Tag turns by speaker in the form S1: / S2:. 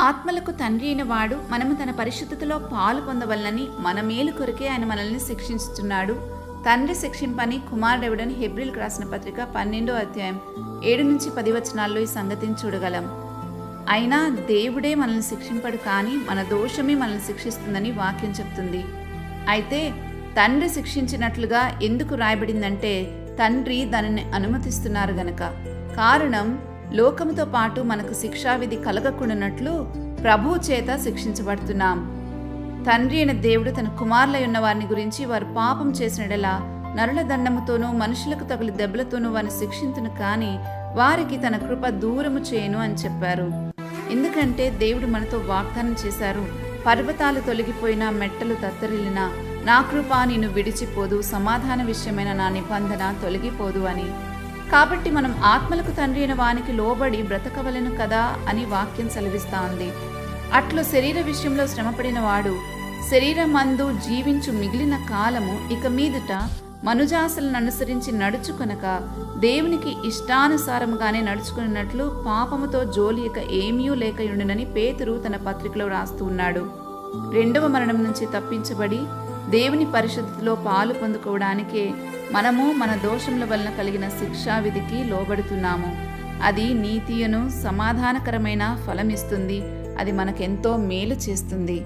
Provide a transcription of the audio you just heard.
S1: ఆత్మలకు తండ్రి అయిన వాడు మనము తన పరిశుద్ధతలో పాలు పొందవలనని మన మేలు కొరకే ఆయన మనల్ని శిక్షించుతున్నాడు. తండ్రి శిక్షింపని కుమారుడెవడని హెబ్రీయులకు రాసిన పత్రిక 12వ అధ్యాయం 7-10 వచనాల్లో ఈ సంగతిని చూడగలం. అయినా దేవుడే మనల్ని శిక్షింపడు, కానీ మన దోషమే మనల్ని శిక్షిస్తుందని వాక్యం చెప్తుంది. అయితే తండ్రి శిక్షించినట్లుగా ఎందుకు రాయబడిందంటే తండ్రి దానిని అనుమతిస్తున్నారు గనక. కారణం, లోకముతో పాటు మనకు శిక్షావిధి కలగకుండానట్లు ప్రభువు చేత శిక్షించబడుతున్నాం. తండ్రి అయిన దేవుడు తన కుమారులై ఉన్న వారిని గురించి వారు పాపం చేసినడలా నరుల దండముతోనూ మనుషులకు తగిలి దెబ్బలతోనూ వారిని శిక్షించును, కానీ వారికి తన కృప దూరము చేయను అని చెప్పారు. ఎందుకంటే దేవుడు మనతో వాగ్దానం చేశారు, పర్వతాలు తొలగిపోయినా మెట్టలు తత్తరిల్లినా నా కృప నిన్ను విడిచిపోదు, సమాధాన విషయమైన నా నిబంధన తొలగిపోదు అని. కాబట్టి మనం ఆత్మలకు తండ్రి అయిన వానికి లోబడి బ్రతకవలెను కదా అని వాక్యం సెలవిస్తా ఉంది. అట్లు శరీర విషయంలో శ్రమపడిన వాడు శరీరమందు జీవించు మిగిలిన కాలము ఇక మీదట మనుజాసలను అనుసరించి నడుచుకొనక దేవునికి ఇష్టానుసారముగానే నడుచుకున్నట్లు పాపముతో జోలి ఇక ఏమీ లేకయుండునని పేతురు తన పత్రికలో రాస్తూ ఉన్నాడు. రెండవ మరణం నుంచి తప్పించబడి దేవుని పరిశుద్ధతలో పాలు పొందుకోవడానికే మనము మన దోషముల వలన కలిగిన శిక్షావిధికి లోబడుతున్నాము. అది నీతియను సమాధానకరమైన ఫలమిస్తుంది. అది మనకెంతో మేలు చేస్తుంది.